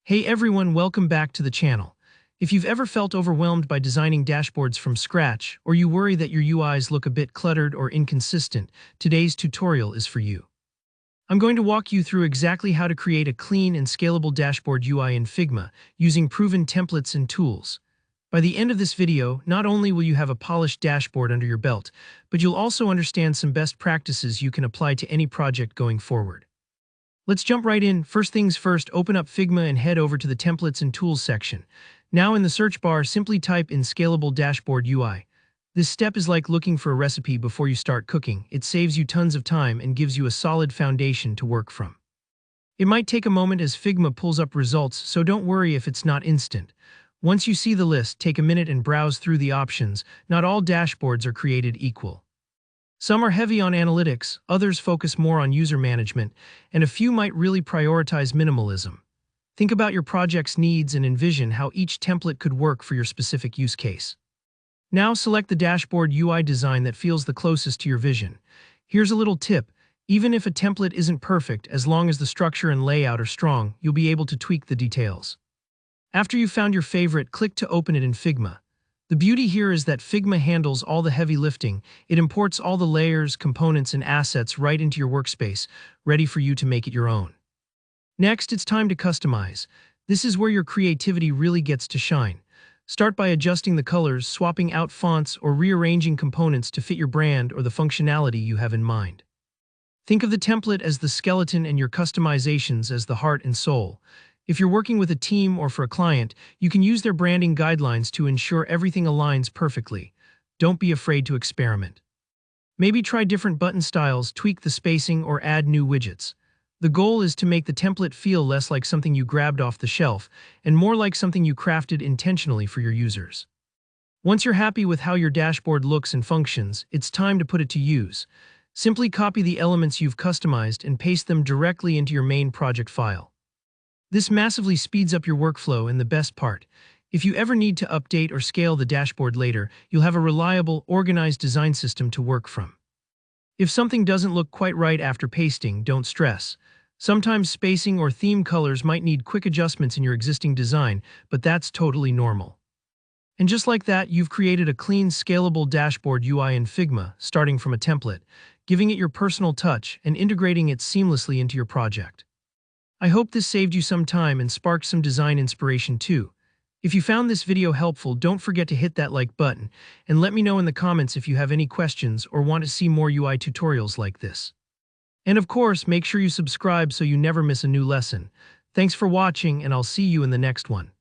Hey everyone, welcome back to the channel. If you've ever felt overwhelmed by designing dashboards from scratch, or you worry that your UIs look a bit cluttered or inconsistent, today's tutorial is for you. I'm going to walk you through exactly how to create a clean and scalable dashboard UI in Figma, using proven templates and tools. By the end of this video, not only will you have a polished dashboard under your belt, but you'll also understand some best practices you can apply to any project going forward. Let's jump right in. First things first, open up Figma and head over to the Templates and Tools section. Now in the search bar, simply type in Scalable Dashboard UI. This step is like looking for a recipe before you start cooking. It saves you tons of time and gives you a solid foundation to work from. It might take a moment as Figma pulls up results, so don't worry if it's not instant. Once you see the list, take a minute and browse through the options. Not all dashboards are created equal. Some are heavy on analytics, others focus more on user management, and a few might really prioritize minimalism. Think about your project's needs and envision how each template could work for your specific use case. Now select the dashboard UI design that feels the closest to your vision. Here's a little tip. Even if a template isn't perfect, as long as the structure and layout are strong, you'll be able to tweak the details. After you've found your favorite, click to open it in Figma. The beauty here is that Figma handles all the heavy lifting. It imports all the layers, components, and assets right into your workspace, ready for you to make it your own. Next, it's time to customize. This is where your creativity really gets to shine. Start by adjusting the colors, swapping out fonts, or rearranging components to fit your brand or the functionality you have in mind. Think of the template as the skeleton and your customizations as the heart and soul. If you're working with a team or for a client, you can use their branding guidelines to ensure everything aligns perfectly. Don't be afraid to experiment. Maybe try different button styles, tweak the spacing, or add new widgets. The goal is to make the template feel less like something you grabbed off the shelf and more like something you crafted intentionally for your users. Once you're happy with how your dashboard looks and functions, it's time to put it to use. Simply copy the elements you've customized and paste them directly into your main project file. This massively speeds up your workflow, and the best part, if you ever need to update or scale the dashboard later, you'll have a reliable, organized design system to work from. If something doesn't look quite right after pasting, don't stress. Sometimes spacing or theme colors might need quick adjustments in your existing design, but that's totally normal. And just like that, you've created a clean, scalable dashboard UI in Figma, starting from a template, giving it your personal touch and integrating it seamlessly into your project. I hope this saved you some time and sparked some design inspiration too. If you found this video helpful, don't forget to hit that like button and let me know in the comments if you have any questions or want to see more UI tutorials like this. And of course, make sure you subscribe so you never miss a new lesson. Thanks for watching, and I'll see you in the next one.